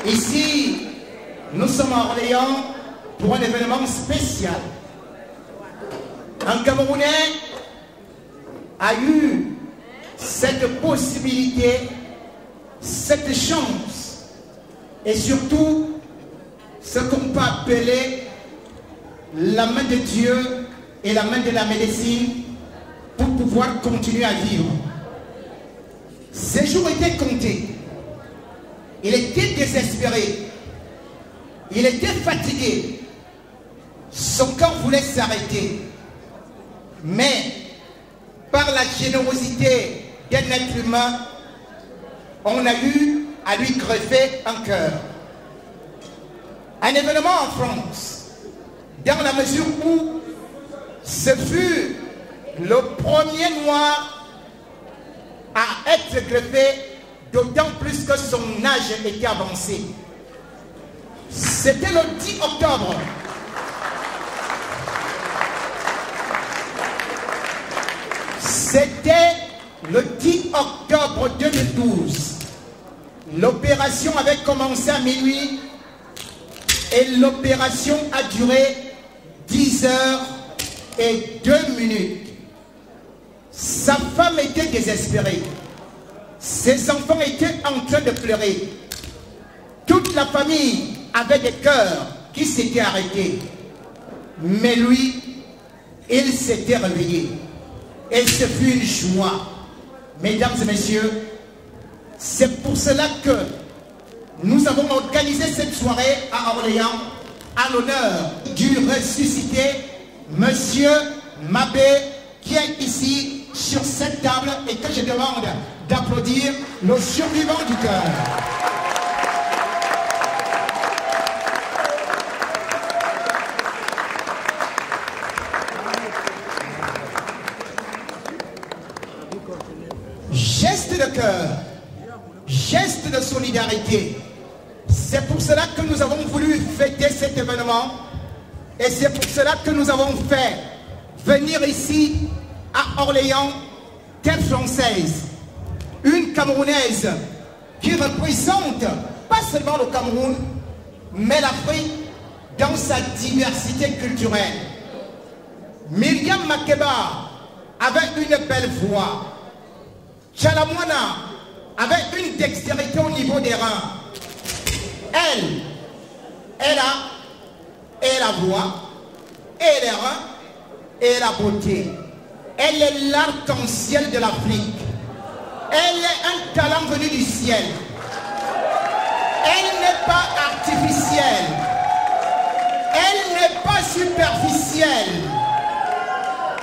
Ici, nous sommes à Orléans pour un événement spécial. Un Camerounais a eu cette possibilité, cette chance, et surtout ce qu'on peut appeler la main de Dieu et la main de la médecine pour pouvoir continuer à vivre. Ses jours étaient comptés. Il était désespéré. Il était fatigué. Son corps voulait s'arrêter. Mais par la générosité d'un être humain, on a eu à lui greffer un cœur. Un événement en France, dans la mesure où ce fut le premier noir à être greffé, d'autant plus que son âge était avancé. C'était le 10 octobre. C'était le 10 octobre 2012. L'opération avait commencé à minuit et l'opération a duré 10 heures et 2 minutes. Sa femme était désespérée. Ses enfants étaient en train de pleurer. Toute la famille avait des cœurs qui s'étaient arrêtés. Mais lui, il s'était réveillé. Et ce fut une joie. Mesdames et messieurs, c'est pour cela que nous avons organisé cette soirée à Orléans à l'honneur du ressuscité Monsieur Mabé, qui est ici sur cette table et que je demande d'applaudir le survivant du cœur. Geste de cœur, geste de solidarité. C'est pour cela que nous avons voulu fêter cet événement et c'est pour cela que nous avons fait venir ici à Orléans Terre Française, une Camerounaise qui représente pas seulement le Cameroun, mais l'Afrique dans sa diversité culturelle. Myriam Makeba avait une belle voix. Chalamwana avait une dextérité au niveau des reins. Elle a la voix, et les reins, et la beauté. Elle est l'arc-en-ciel de l'Afrique. Elle est un talent venu du ciel. Elle n'est pas artificielle. Elle n'est pas superficielle.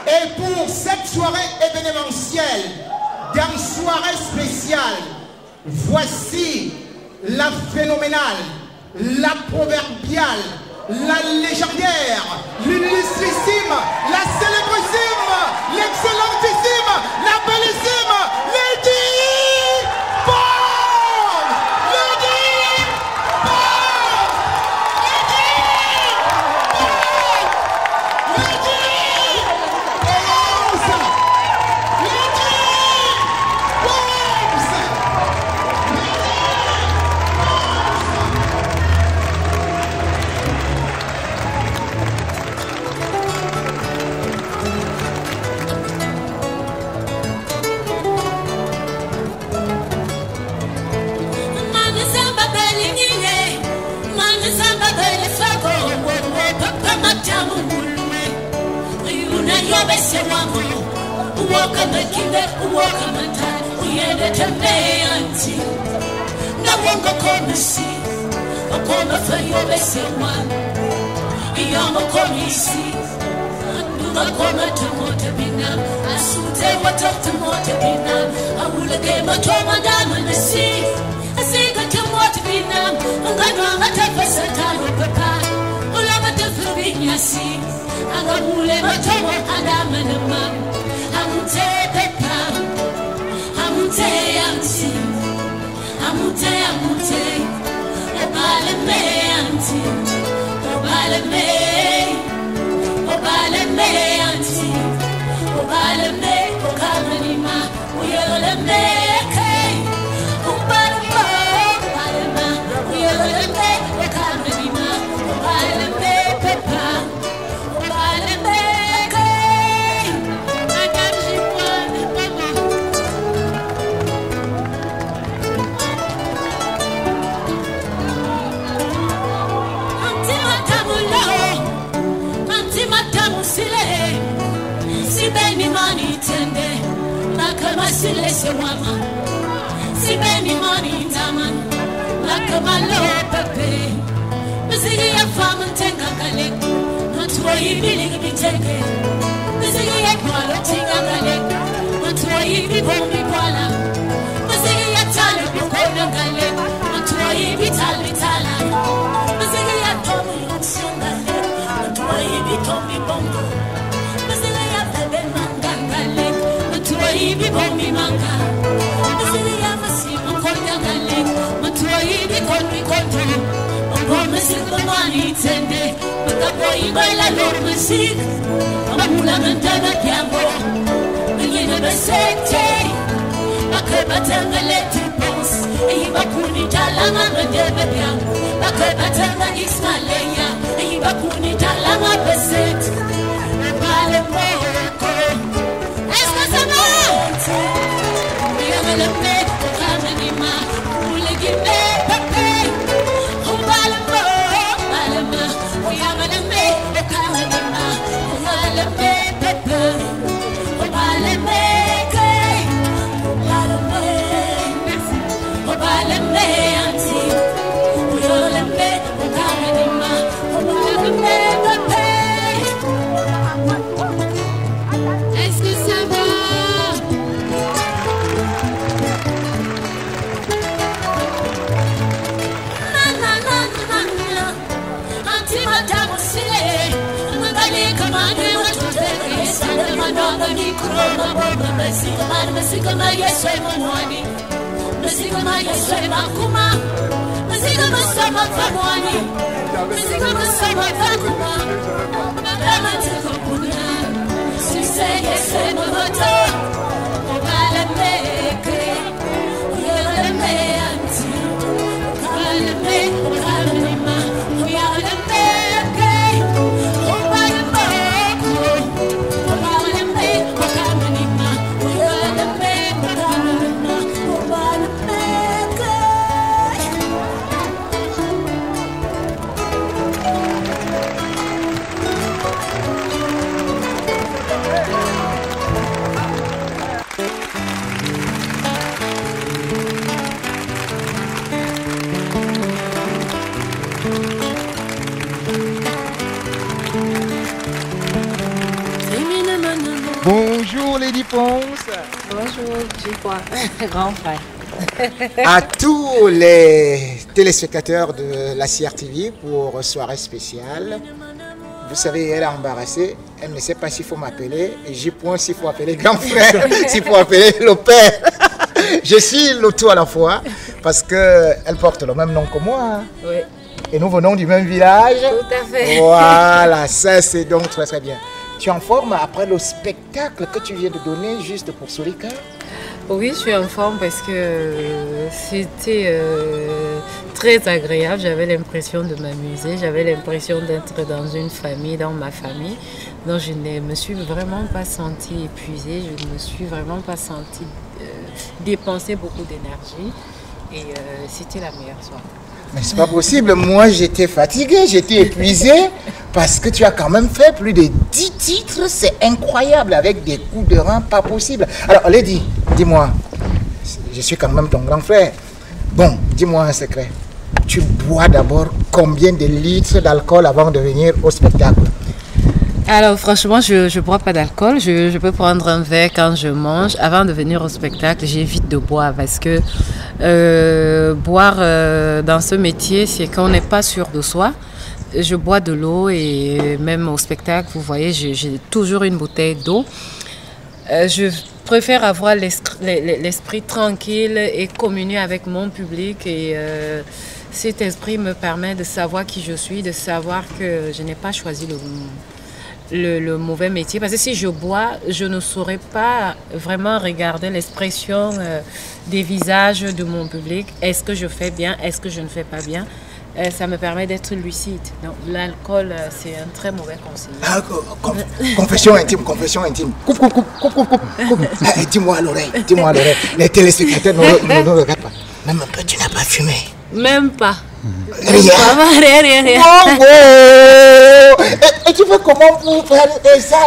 Et pour cette soirée événementielle, dans soirée spéciale, voici la phénoménale, la proverbiale, la légendaire, l'illustrissime, la célébrissime, l'excellentissime, la bellissime, Lady Bomb! Lady Bomb! Lady Bomb! Lady Bomb! se wama. Si many money taman, like a malo pepe. Mizigi ya fama tenga kale, matuwa ibili bitenge. Mizigi ya kwalo tenga kale, matuwa ibi bombi kwala. Mizigi ya talo bukona kale, matuwa ibi tala. Mizigi ya tomi yonsenga kale, matuwa ibi tombi bongo. Mizigi ya bebe manga kale, matuwa ibi bombi manga. Mizigi ya masimu konya kale, matuwa ibi kombi kontro. Music the money tende, but the boy baila lo music. Amula mantana kiambo, mingine besete. Akabatanga leti boss, ibakuni talama mandebe biang. Akabatanga ismaleya, ibakuni talama beset. Vale moko, escasamente. Biamele me, kamanima, ulegime pepe. Masigama yeswe mwani, masigama yeswe makuma, masigama sama famwani, masigama sama fakuma, mama teko kuna, sise yeswe mwoto, obala meke, uyala me anti, obala me, obala nima, uyala meke, obala moko, obala me, obala nima. Bonjour Lady Ponce. Bonjour, je crois, grand frère. À tous les téléspectateurs de la CRTV pour soirée spéciale. Vous savez, elle est embarrassée. Elle ne sait pas s'il faut m'appeler J-Point, s'il faut appeler grand frère, s'il faut appeler le père. Je suis le tout à la fois parce qu'elle porte le même nom que moi. Oui. Et nous venons du même village. Tout à fait. Voilà, ça c'est donc très très bien. Tu es en forme après le spectacle que tu viens de donner juste pour Solika? Oui, je suis en forme parce que c'était très agréable. J'avais l'impression de m'amuser. J'avais l'impression d'être dans une famille, dans ma famille. Donc je ne me suis vraiment pas sentie épuisée. Je ne me suis vraiment pas sentie dépenser beaucoup d'énergie. Et c'était la meilleure soirée. Mais c'est pas possible, moi j'étais fatiguée, j'étais épuisée parce que tu as quand même fait plus de 10 titres, c'est incroyable avec des coups de rein pas possible. Alors Lady, dis-moi, je suis quand même ton grand frère. Bon, dis-moi un secret. Tu bois d'abord combien de litres d'alcool avant de venir au spectacle? Alors franchement, je ne bois pas d'alcool. Je peux prendre un verre quand je mange. Avant de venir au spectacle, j'évite de boire parce que boire dans ce métier, c'est qu'on n'est pas sûr de soi. Je bois de l'eau et même au spectacle, vous voyez, j'ai toujours une bouteille d'eau. Je préfère avoir l'esprit tranquille et communier avec mon public et cet esprit me permet de savoir qui je suis, de savoir que je n'ai pas choisi le mauvais métier. Parce que si je bois, je ne saurais pas vraiment regarder l'expression des visages de mon public. Est-ce que je fais bien? Est-ce que je ne fais pas bien? Ça me permet d'être lucide. Donc l'alcool, c'est un très mauvais conseil. Ah, confession intime, confession intime. Coupe. Dis-moi à l'oreille, Les téléspectateurs ne regardent pas. Même un peu, tu n'as pas fumé. Même pas. Rien. Rien. Oh, oh. Et tu fais comment pour faire et ça,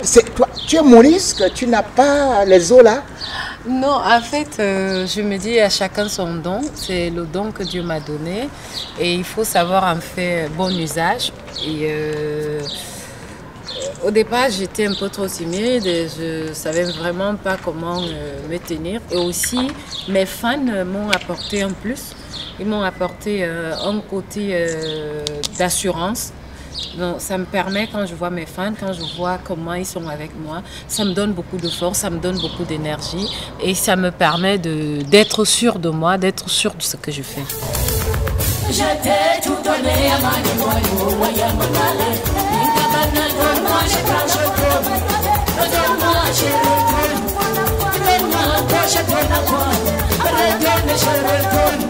c'est toi, tu es Maurice, que tu n'as pas les os là? Non, en fait, je me dis à chacun son don. C'est le don que Dieu m'a donné. Et il faut savoir en faire bon usage. Et au départ, j'étais un peu trop timide et je ne savais vraiment pas comment me tenir. Et aussi, mes fans m'ont apporté un plus. Ils m'ont apporté un côté d'assurance. Donc, ça me permet, quand je vois mes fans, quand je vois comment ils sont avec moi, ça me donne beaucoup de force, ça me donne beaucoup d'énergie et ça me permet d'être sûre de moi, d'être sûre de ce que je fais. Je t'ai tout donné à ma donne-moi, je prends, je donne, donne-moi, je retourne, donne-moi, je donne à toi, redonne, je retourne.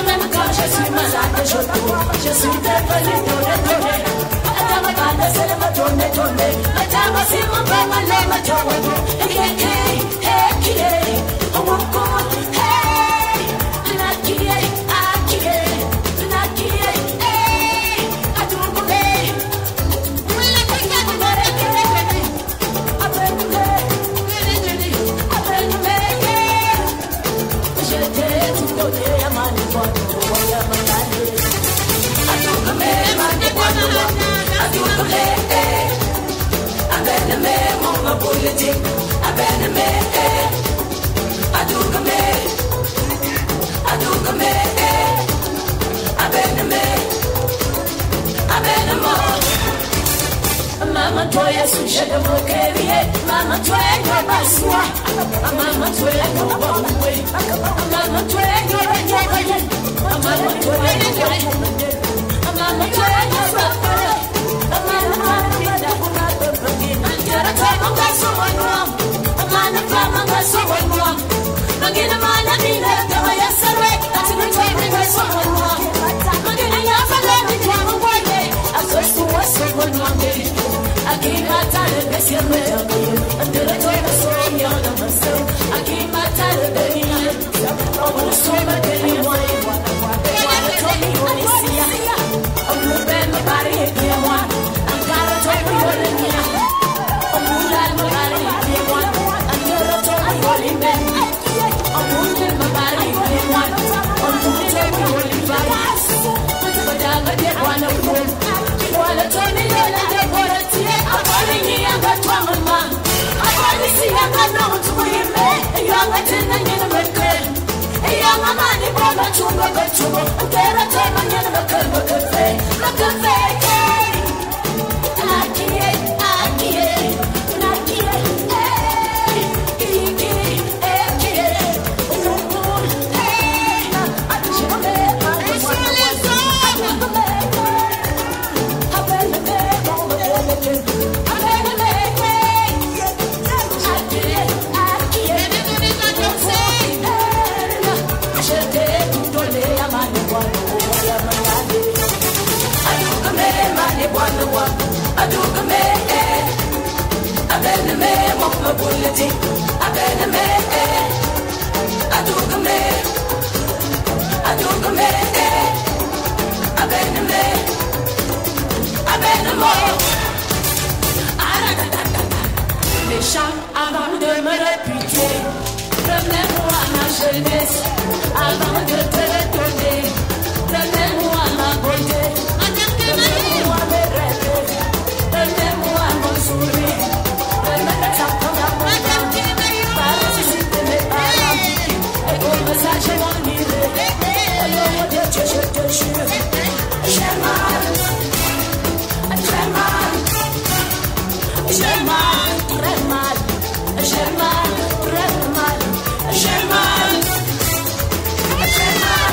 Même quand je suis malade, je tourne, je suis désolée de retourner. Attends, ma bande, c'est le tourner. Attends, ma si mon papa, les ma tourne. Hey, oh mon God, hey, Mama toya sushaka mokerie, mama toya baswa, mama toya no bawe, mama toya no bawe, mama toya no bawe, mama toya no bawe, mama toya no bawe. Antara toya ngaso wanwa, mama toya ngaso wanwa, magina mana ina kama yasare, atina toya ngaso wanwa, magina yafala ni kama wale, asosu waso wanwa. Aquí matar el desierto, ante la toda soña de paseo. Aquí matar el día, como un sueño que ni voy a guardar. Cuando todo mi policía, un lugar me pare que moi, ankara todo mi policía, un lugar me pare que moi, ankara todo mi policía, un lugar me pare que moi, un lugar me policía. Padanga de Juana Pul, Juana Tony Lola de Boratie. Avant de me réputer, prenez-moi ma jeunesse, avant de te redonner, prenez-moi ma beauté, prenez-moi mes rêves, prenez-moi mon sourire, prenez-moi ta main, participer mes parents, et comme ça je m'en irai, au nom de Dieu je te jure, j'ai mal, très mal, j'ai mal, très mal. J'ai mal, j'ai mal, j'ai mal, j'ai mal.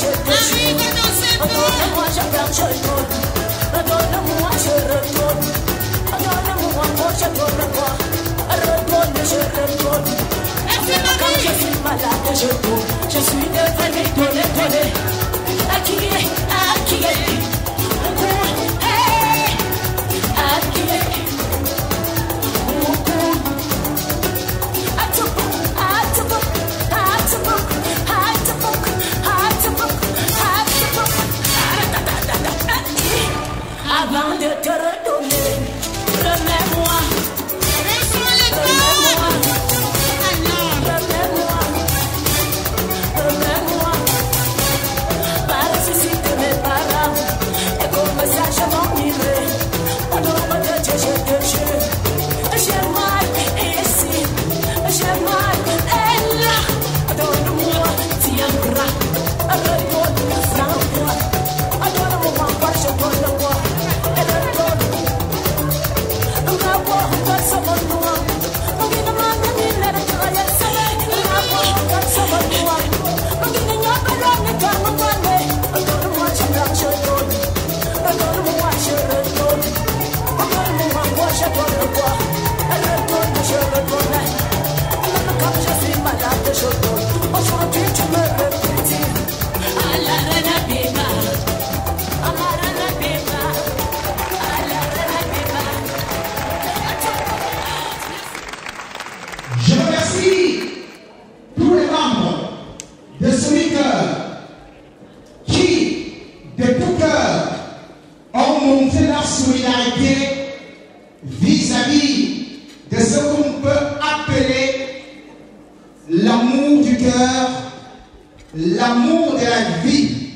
Je suis devenu donné. Avant de te redonner, remets-moi. Je remercie tous les membres de Sonicœur qui, de tout cœur, ont montré leur solidarité vis-à-vis de ce qu'on peut appeler l'amour du cœur, l'amour de la vie,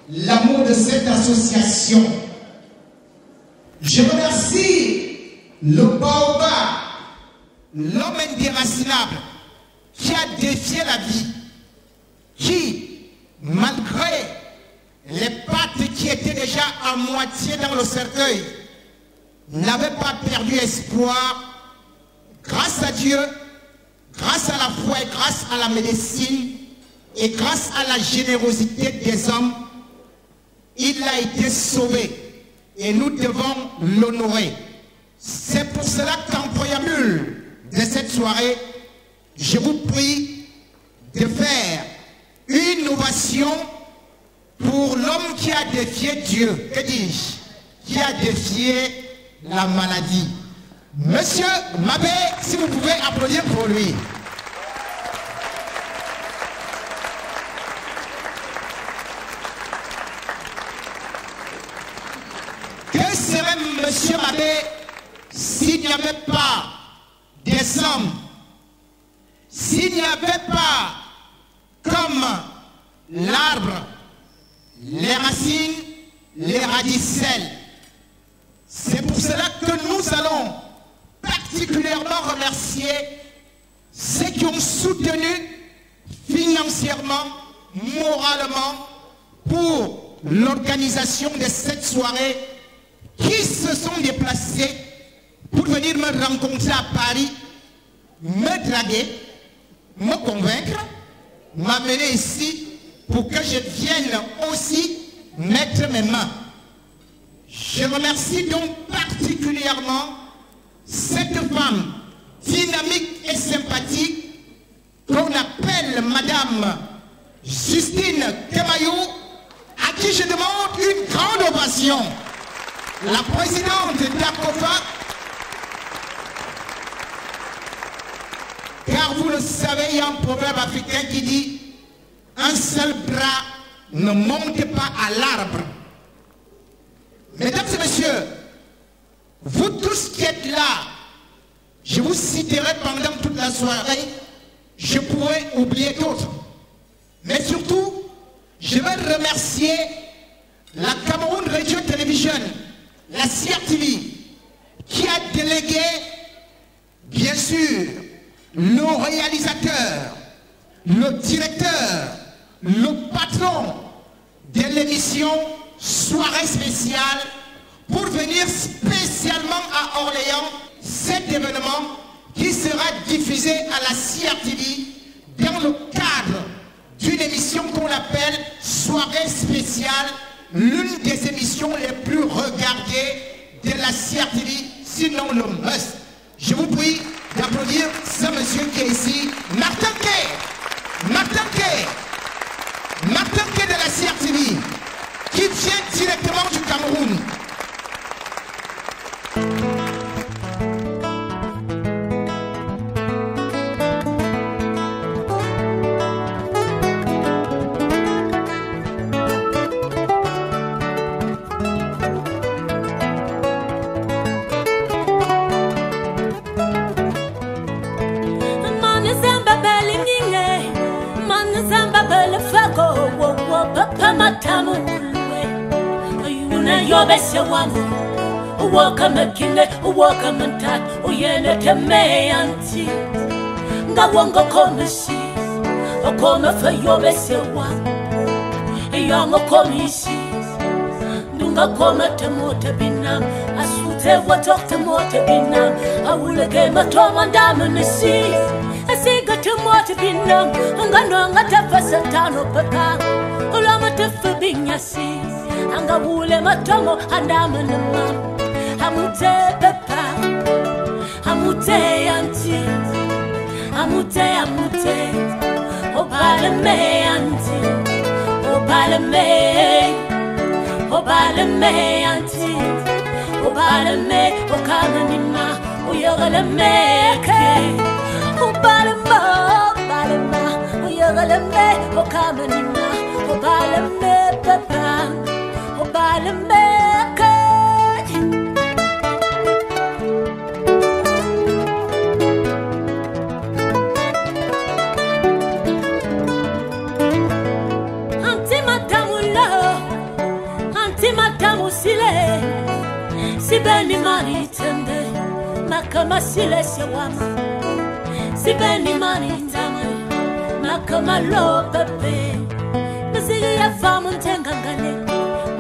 l'amour de cette association. Je remercie le Baobab, l'homme indéracinable qui a défié la vie, qui, malgré les pattes qui étaient déjà à moitié dans le cercueil, n'avait pas perdu espoir. Grâce à Dieu, grâce à la foi et grâce à la médecine et grâce à la générosité des hommes, il a été sauvé et nous devons l'honorer. C'est pour cela qu'en préambule de cette soirée, je vous prie de faire une ovation pour l'homme qui a défié Dieu, que dis-je, qui a défié la maladie. Monsieur Mabé, si vous pouvez applaudir pour lui. Que serait Monsieur Mabé s'il n'y avait pas des sommes, s'il n'y avait pas comme l'arbre, les racines, les radicelles? C'est pour cela que nous allons particulièrement remercier ceux qui ont soutenu financièrement, moralement, pour l'organisation de cette soirée, qui se sont déplacés pour venir me rencontrer à Paris, me draguer, me convaincre, m'amener ici pour que je vienne aussi mettre mes mains. Je remercie donc particulièrement cette femme dynamique et sympathique qu'on appelle Madame Justine Kemayou, à qui je demande une grande ovation. La présidente d'ACOFA, car vous le savez, il y a un proverbe africain qui dit « Un seul bras ne monte pas à l'arbre ». Mesdames et messieurs, vous tous qui êtes là, je vous citerai pendant toute la soirée, je pourrais oublier d'autres. Mais surtout, je vais remercier la Cameroun Radio Television, la CRTV, qui a délégué, bien sûr, le réalisateur, le directeur, le patron de l'émission Soirée spéciale pour venir spécialement à Orléans, cet événement qui sera diffusé à la CRTV dans le cadre d'une émission qu'on appelle soirée spéciale, l'une des émissions les plus regardées de la CRTV, sinon le must. Je vous prie d'applaudir ce monsieur qui est ici, Martin Kay. Martin Kay. Martin Kay de la CRTV, qui vient directement du Cameroun. Yobese wangu uwoka mekine uwoka mentat uyene teme anti ngawongo komisi okome fe yobese wangu yongo komisi dunga kome temote binam asute watok temote binam awulege matoma ndamunisi asiga temote binam ngano ngatafasa tano peka ulama tefu binyasi anga bule matomo andama nama hamute pepa hamute anti hamute obale me anti obale me anti obale me okana nima uyogale me ke obale ma uyogale me okana nima obale me pepa Sibeni mani tende makama sile sewama Sibeni mani tama makama lo pepe Mzigi ya famu ntengangale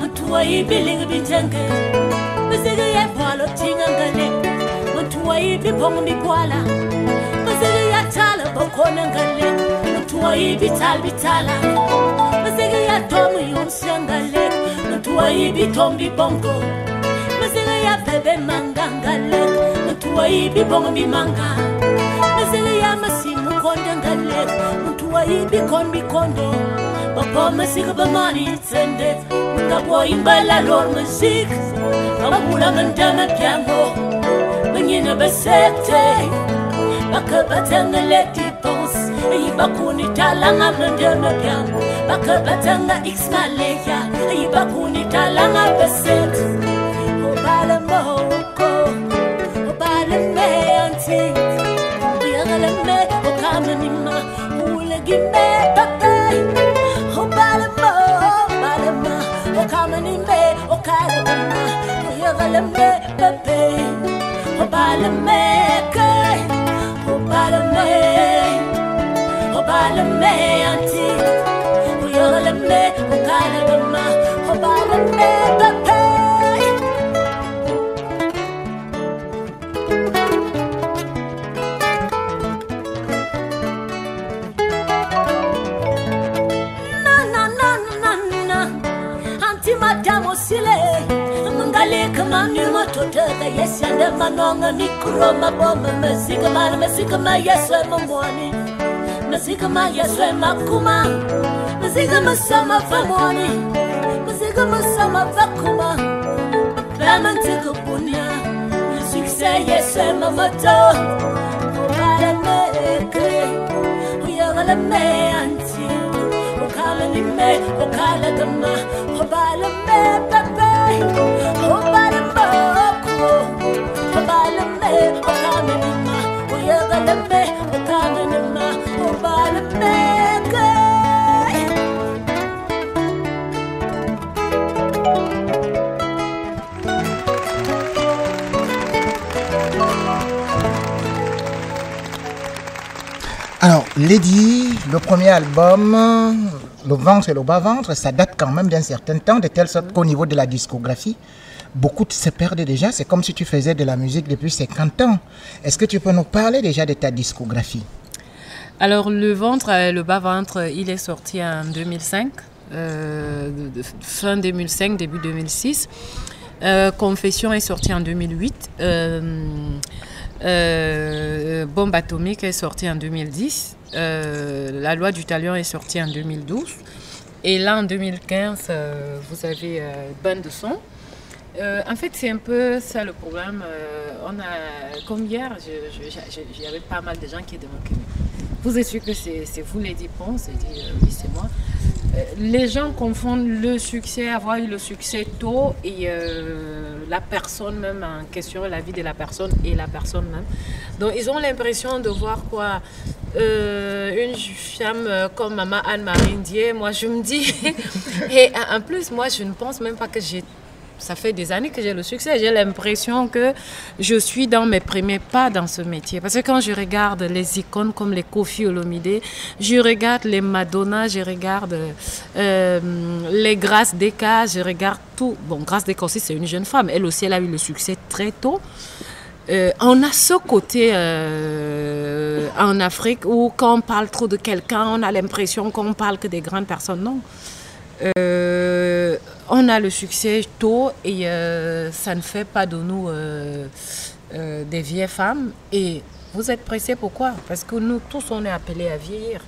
Mtuwa ibilingi bitenge Mzigi ya palo tingangale Mtuwa ibi pongu mibwala Mzigi ya tala bokone ngale Mtuwa ibi talbitala Mzigi ya tomu yonsiangale Mtuwa ibi tombi bongo ya bebe mangangale Mtuwa ibi bongo mimanga Mzili ya masimu konde ngale Mtuwa ibi konbi kondo Bako masika bamani tende Mkabwa imbala lor musik Kabula mandama piano Manyina besete Baka batanga leti pons Ibakuni talanga mandama piano Baka batanga x-maleya Ibakuni talanga besete Obale moko, obale me anti, uyagale me okame nima, ulegi me papai. Obale mo, okame ni me okale nima, uyagale me papai. Obale me kai, obale me anti, uyagale me okale nima, obale me papai. Madamo sile mangale kama ni matotaka yesanda manonga nikuro mabomba mesika ma yeswe mamwani mesika ma yeswe makuma mesika masama famwani mesika masama vakuma bamantika punya mesika yeswe mamato obala meke uyagala me anti okala ni me okala dama obala me pepe obala moko obala me okala ni ma uyagala me okala ni ma obala meke Alors, Lady, le premier album, Le ventre et le bas-ventre, ça date quand même d'un certain temps, de telle sorte qu'au niveau de la discographie, beaucoup se perdent déjà. C'est comme si tu faisais de la musique depuis 50 ans. Est-ce que tu peux nous parler déjà de ta discographie? Alors, Le ventre et le bas-ventre, il est sorti en 2005. fin 2005, début 2006. Confession est sorti en 2008. Bombe atomique est sorti en 2010. La loi du talion est sortie en 2012. Et là, en 2015, vous avez Bande de son. En fait, c'est un peu ça le problème. Comme hier, j'avais pas mal de gens qui demandaient. Vous êtes sûr que c'est vous, Lady Ponce? J'ai dit oui, c'est moi. Les gens confondent le succès, avoir eu le succès tôt et la personne même en question, la vie de la personne et la personne même. Donc ils ont l'impression de voir quoi, une femme comme Maman Anne-Marie Ndiaye. Moi je me dis, et en plus moi je ne pense même pas que ça fait des années que j'ai le succès. J'ai l'impression que je suis dans mes premiers pas dans ce métier. Parce que quand je regarde les icônes comme les Koffi Olomide, je regarde les Madonna, je regarde les Grace Deka, je regarde tout. Bon, Grace Deka aussi, c'est une jeune femme. Elle aussi, elle a eu le succès très tôt. On a ce côté en Afrique où quand on parle trop de quelqu'un, on a l'impression qu'on parle que des grandes personnes. Non. On a le succès tôt et ça ne fait pas de nous des vieilles femmes. Et vous êtes pressés pourquoi? Parce que nous tous on est appelés à vieillir.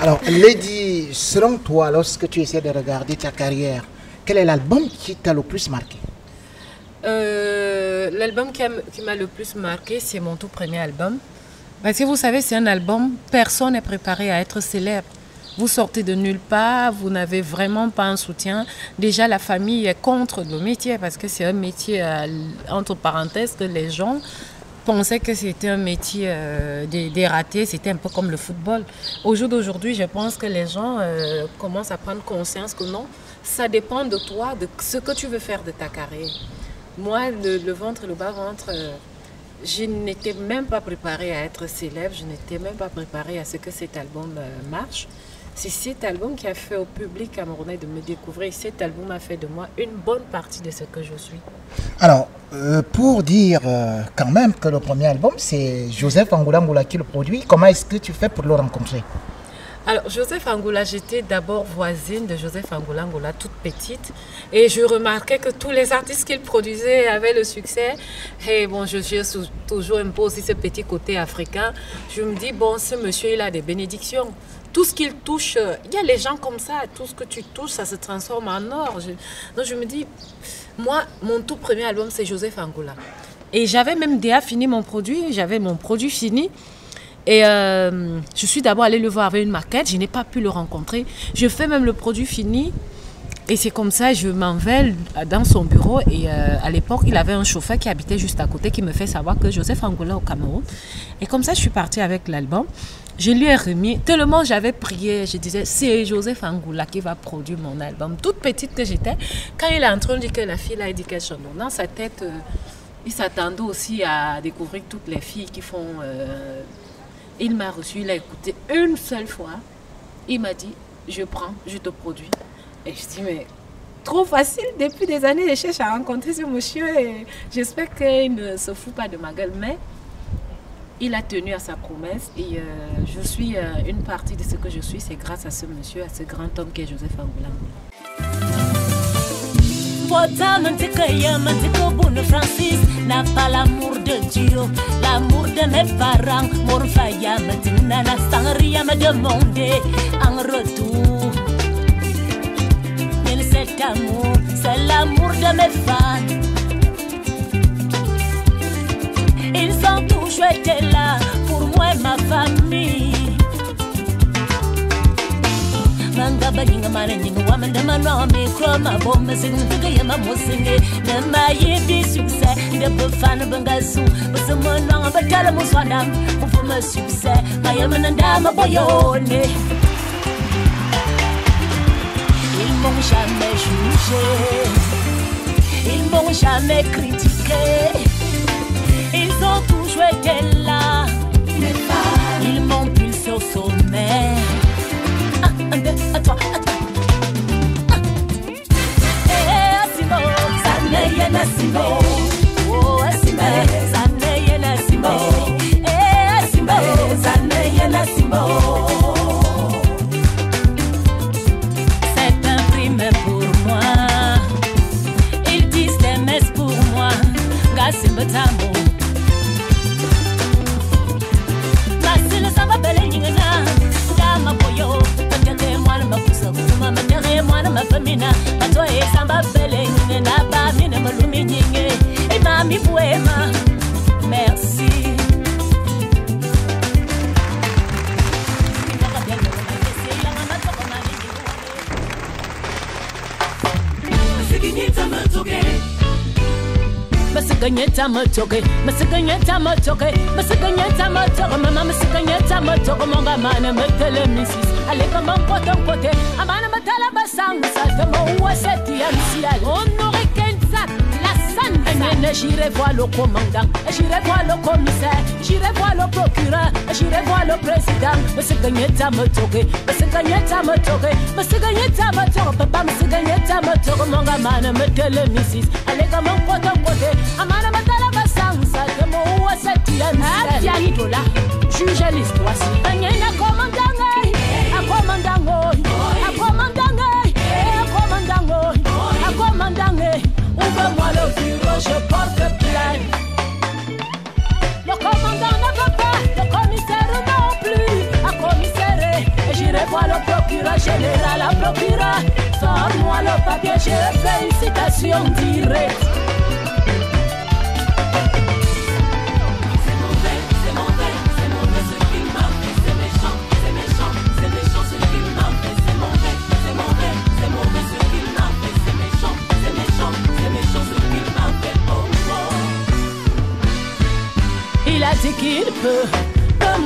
Alors, Lady, selon toi, lorsque tu essaies de regarder ta carrière, quel est l'album qui t'a le plus marqué? L'album qui m'a le plus marqué, c'est mon tout premier album. Parce que vous savez, c'est un album, personne n'est préparé à être célèbre. Vous sortez de nulle part, vous n'avez vraiment pas un soutien. Déjà, la famille est contre le métier parce que c'est un métier, entre parenthèses, que les gens pensaient que c'était un métier des ratés, c'était un peu comme le football. Au jour d'aujourd'hui, je pense que les gens commencent à prendre conscience que non, ça dépend de toi, de ce que tu veux faire de ta carrière. Moi, le ventre et le bas-ventre, je n'étais même pas préparée à être célèbre, je n'étais même pas préparée à ce que cet album marche. C'est cet album qui a fait au public camerounais de me découvrir. Cet album a fait de moi une bonne partie de ce que je suis. Alors, pour dire quand même que le premier album, c'est Joseph Angoula qui le produit, comment est-ce que tu fais pour le rencontrer? Alors, Joseph Angoula, j'étais d'abord voisine de Joseph Angoula, toute petite. Et je remarquais que tous les artistes qu'il produisait avaient le succès. Et bon, je suis toujours un peu aussi ce petit côté africain. Je me dis, bon, ce monsieur, il a des bénédictions. Tout ce qu'il touche, il y a les gens comme ça, tout ce que tu touches, ça se transforme en or. Donc je me dis, moi, mon tout premier album, c'est Joseph Angoula. Et j'avais même déjà fini mon produit, j'avais mon produit fini. Et je suis d'abord allée le voir avec une maquette, je n'ai pas pu le rencontrer. Je fais même le produit fini. Et c'est comme ça, je m'en vais dans son bureau. Et à l'époque, il avait un chauffeur qui habitait juste à côté qui me fait savoir que Joseph Angoula au Cameroun. Et comme ça, je suis partie avec l'album. Je lui ai remis, tellement j'avais prié, je disais, c'est Joseph Angoula qui va produire mon album. Toute petite que j'étais, quand il est en train de dire que la fille a dit quelque chose, dans sa tête, il s'attendait aussi à découvrir toutes les filles qui font... Il m'a reçu, il a écouté une seule fois. Il m'a dit, je prends, je te produis. Et je dis, mais trop facile, depuis des années, je cherche à rencontrer ce monsieur et j'espère qu'il ne se fout pas de ma gueule. Mais il a tenu à sa promesse et je suis une partie de ce que je suis, c'est grâce à ce monsieur, à ce grand homme qui est Joseph Angoula. Francis n'a pas l'amour de Dieu, l'amour de mes parents. Morfaya maintenant sans rien me demander en retour. Mais cet amour, c'est l'amour de mes fans. Ils ont toujours été là pour moi et ma famille. Manga baginga marenjinga wamanda manomi kroma bomba singa yema mosinge na mayibi succès de bafana bangasu basamona batala muswana mufuma succès mayama ndama boyone. Ils m'ont jamais jugé, ils m'ont jamais critiqué. Ils ont toujours été là, ils m'ont pulsé au sommet. À toi, à toi. Asimo, Saneye Nasimo. Oh, Asimo, Saneye Nasimo. Asimo, Saneye Nasimo. C'est un prime pour moi. Ils disent des messes pour moi. Gassimbetamo. Masile Samba Belengina. Dama Boyo. Ma famina, ma toi et Samba Beleng, n'a pas mis de m'allumer, et mamie Poema, merci. Masaganyeta motoke, masaganyeta motoke, masaganyeta motoke, mama masaganyeta motoke, monga mana metele misis, allez comme un pote, amana matala basang, ça te moua cette yancial, on aurait qu'un sac, la sanne, j'irai voir le commandant, j'irai voir le commissaire, j'irai voir le procureur, j'irai voir le président, masaganyeta motoke, masaganyeta motoke, masaganyeta motoke, papa masaganyeta motoke, monga mana metele misis, allez comme un pote, amana matala basang, ça te moua cette yancial, Tianidola, juge l'histoire, si Anyena commandant. Ouvre-moi le bureau, je porte plainte. Le commandant ne veut pas, le commissaire non plus. À commissaire, j'irai voir l'opéra. Sors-moi le papier, je fais une citation directe. Il a dit qu'il peut,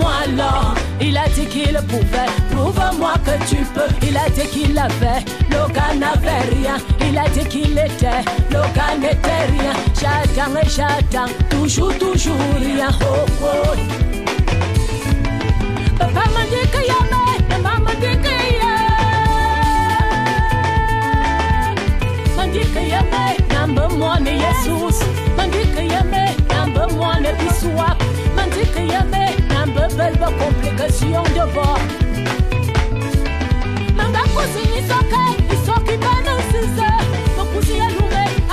moi alors. Il a dit qu'il pouvait, prouve-moi que tu peux. Il a dit qu'il avait, le gars n'avait rien. Il a dit qu'il était, le gars n'était rien. J'attends et j'attends, toujours rien. Oh, oh. Papa m'a dit qu'il y avait, maman m'a dit qu'il y a. M'a dit qu'il y avait, n'embe-moi ne Jesus. M'a dit qu'il y avait, n'embe-moi ne bisouak. M'a dit qu'il y avait, n'embe-belle complication de bord. Manga cousine il s'occupe de nous. Mon cousin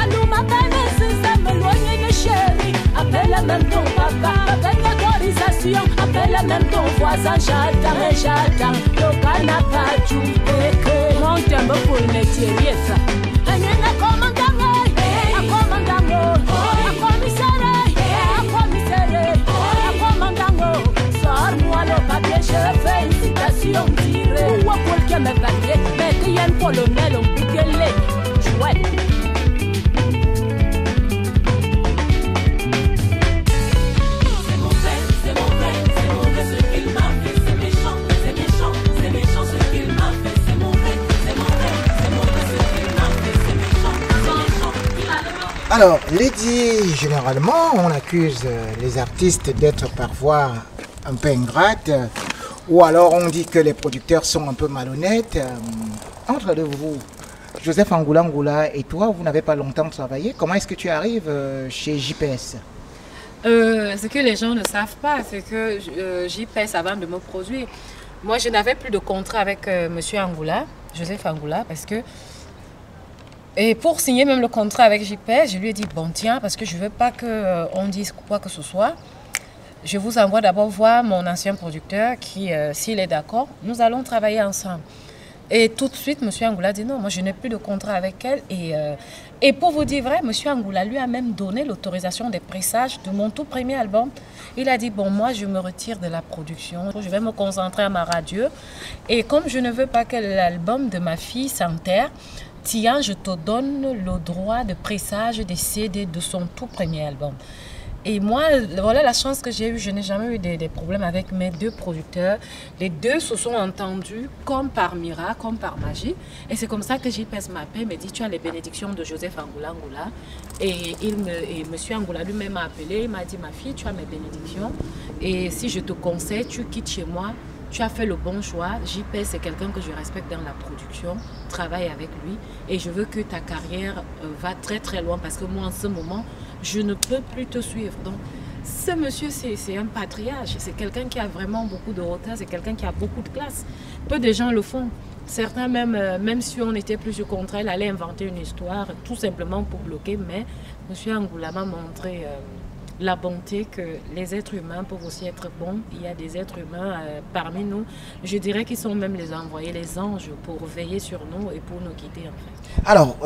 allume peine, me loigne de chérie. Appelle même ton papa, avec l'autorisation. Appelle même ton voisin, j'attends. Le canapé pas tout, et que mon tempo pour le tirer ça. Agnena commandant, a commissaire, sors-moi le papier, je fais une citation directe. Ou à quelqu'un me papier, mais qu'il y a un colonel, on peut gueuler. Chouette. C'est mauvais ce qu'il m'a fait. C'est méchant ce qu'il m'a fait. C'est mauvais ce qu'il m'a fait. C'est méchant. Alors, Lady, généralement, on accuse les artistes d'être parfois un peu ingrates, ou alors on dit que les producteurs sont un peu malhonnêtes. Entre vous, Joseph Angoula et toi, vous n'avez pas longtemps travaillé. Comment est-ce que tu arrives chez JPS? Ce que les gens ne savent pas, c'est que JPS, avant de me produire, moi je n'avais plus de contrat avec monsieur Angoula, Joseph Angoula, parce que et pour signer même le contrat avec JPS, je lui ai dit bon tiens, parce que je ne veux pas qu'on dise quoi que ce soit. Je vous envoie d'abord voir mon ancien producteur qui, s'il est d'accord, nous allons travailler ensemble. Et tout de suite, M. Angoula dit non, moi je n'ai plus de contrat avec elle. Et pour vous dire vrai, M. Angoula lui a même donné l'autorisation des pressages de mon tout premier album. Il a dit, bon, moi je me retire de la production, je vais me concentrer à ma radio. Et comme je ne veux pas que l'album de ma fille s'enterre, tiens, je te donne le droit de pressage des CD de son tout premier album. Et moi, voilà la chance que j'ai eue. Je n'ai jamais eu des problèmes avec mes deux producteurs. Les deux se sont entendus comme par miracle, comme par magie. Et c'est comme ça que JPS m'appelle, me dit, tu as les bénédictions de Joseph Angoula. Et M. Angoula lui-même m'a appelé, il m'a dit, ma fille, tu as mes bénédictions. Et si je te conseille, tu quittes chez moi. Tu as fait le bon choix. JPS, c'est quelqu'un que je respecte dans la production. Travaille avec lui. Et je veux que ta carrière va très très loin. Parce que moi, en ce moment, je ne peux plus te suivre. Donc, ce monsieur, c'est un patriarche. C'est quelqu'un qui a vraiment beaucoup de retard. C'est quelqu'un qui a beaucoup de classe. Peu de gens le font. Certains, même si on était plus contre elle, allaient inventer une histoire tout simplement pour bloquer. Mais M. Angoula m'a montré la bonté que les êtres humains peuvent aussi être bons. Il y a des êtres humains parmi nous. Je dirais qu'ils sont même les envoyés, les anges, pour veiller sur nous et pour nous guider en fait. Alors,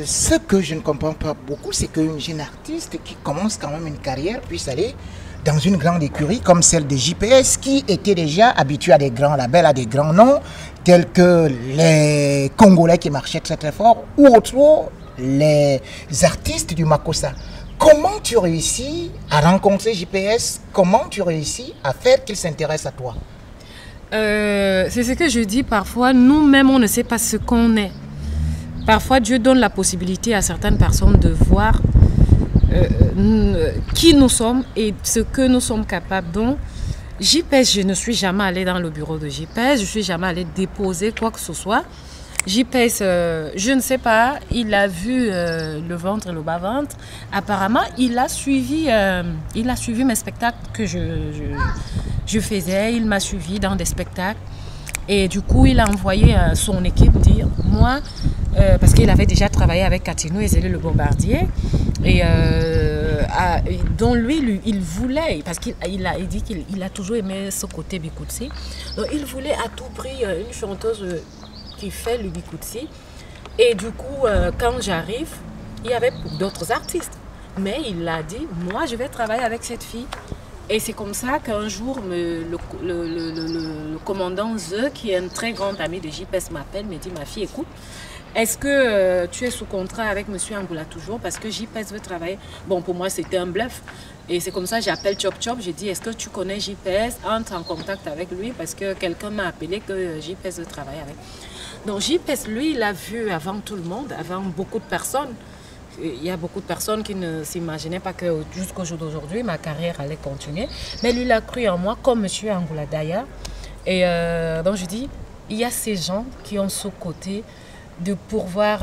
ce que je ne comprends pas beaucoup, c'est qu'une jeune artiste qui commence quand même une carrière puisse aller dans une grande écurie comme celle de JPS, qui était déjà habituée à des grands labels, à des grands noms, tels que les Congolais qui marchaient très très fort, ou autrement les artistes du Makossa. Comment tu réussis à rencontrer JPS? Comment tu réussis à faire qu'il s'intéresse à toi? C'est ce que je dis parfois. Nous-mêmes, on ne sait pas ce qu'on est. Parfois, Dieu donne la possibilité à certaines personnes de voir qui nous sommes et ce que nous sommes capables. Donc, JPS, je ne suis jamais allée dans le bureau de JPS. Je ne suis jamais allée déposer quoi que ce soit. JPS, je ne sais pas, il a vu le ventre et le bas-ventre. Apparemment, il a suivi mes spectacles que je faisais. Il m'a suivi dans des spectacles. Et du coup, il a envoyé son équipe dire, moi, parce qu'il avait déjà travaillé avec Katinou et Zélé le Bombardier. Et dont lui, il voulait, parce qu'il dit qu'il a toujours aimé ce côté Bikoutsi. Donc, il voulait à tout prix une chanteuse qui fait le Bikutsi. Et du coup, quand j'arrive, il y avait d'autres artistes. Mais il a dit, moi, je vais travailler avec cette fille. Et c'est comme ça qu'un jour, le commandant Ze, qui est un très grand ami de JPS, m'appelle, me dit, ma fille, écoute, est-ce que tu es sous contrat avec M. Angoula toujours? Parce que JPS veut travailler. Bon, pour moi, c'était un bluff. Et c'est comme ça que j'appelle Chop Chop. Je dis, est-ce que tu connais JPS? Entre en contact avec lui parce que quelqu'un m'a appelé que JPS veut travailler avec. Donc JPS, lui, il a vu avant tout le monde, avant beaucoup de personnes. Il y a beaucoup de personnes qui ne s'imaginaient pas que jusqu'au jour d'aujourd'hui, ma carrière allait continuer. Mais lui, il a cru en moi comme M. Angoula d'ailleurs. Et donc je dis, il y a ces gens qui ont ce côté de pouvoir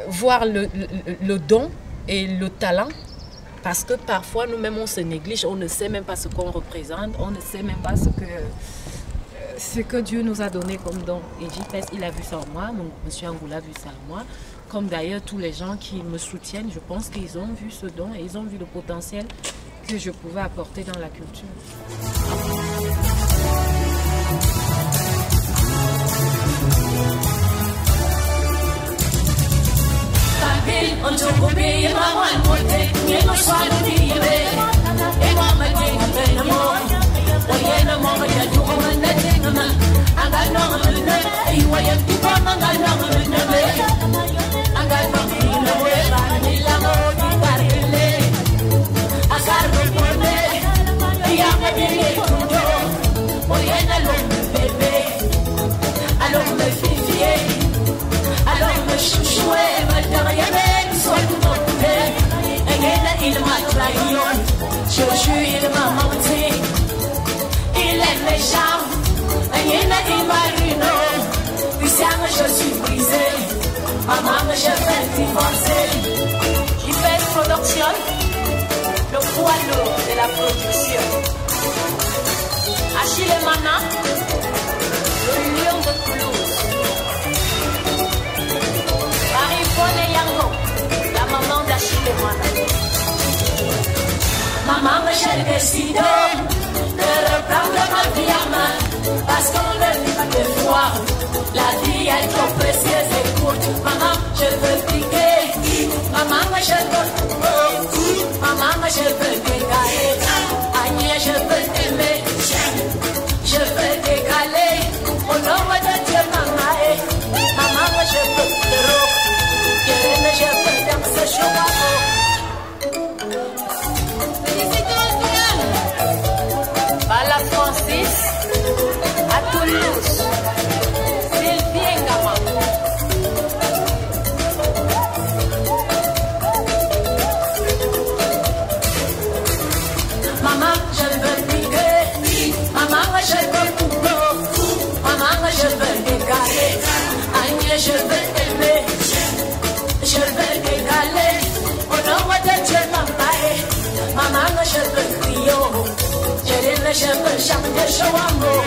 voir le don et le talent, parce que parfois nous-mêmes on se néglige, on ne sait même pas ce qu'on représente, on ne sait même pas ce que Dieu nous a donné comme don. Et JPS, il a vu ça en moi, M. Angoula a vu ça en moi, comme d'ailleurs tous les gens qui me soutiennent, je pense qu'ils ont vu ce don et ils ont vu le potentiel que je pouvais apporter dans la culture. On took a bee in my one more day, in my swallow be a bed. In my day, I'm in the morning. When the moment you do on that thing, I got no one in there. You were empty from I got no one in the bed. I got nothing in the way, I need a more deep out of the leg. I got a good one there. I'm a big to do. Oh, yeah, I love me, baby. I love me, Fifi. Alors me chouchouer, me derrière, soit tout mon père. Et il m'a trahi, je jure, il m'a menti. Il est méchant, et il m'a ruiné. Puis je suis brisé, maman, je vais divorcer. Il fait production, le poids lourd de la production. Achille Mana, le lion de Toulouse. Marie-Bonne Yango, la maman d'Achille Mana. Maman, j'ai décidé de reprendre ma vie en main, parce qu'on ne vit pas deux fois. La vie est trop précieuse et courte. Maman, je veux piquer. Maman, je veux. Maman, je veux décaler. Agnès, je veux t'aimer. Je veux décaler. Au nom de Dieu, maman. Maman, je veux te rock. Je veux danser chaud. Félicitations. Bala Francis à Toulouse. Sylvie Ngama. Maman, je veux piquer. Maman, je veux couper. Maman, je veux décaler. Agnès, je veux aimer. Je veux décaler. Au nom de Dieu, maman. Maman, je veux crier. Je veux chanter chaud amour.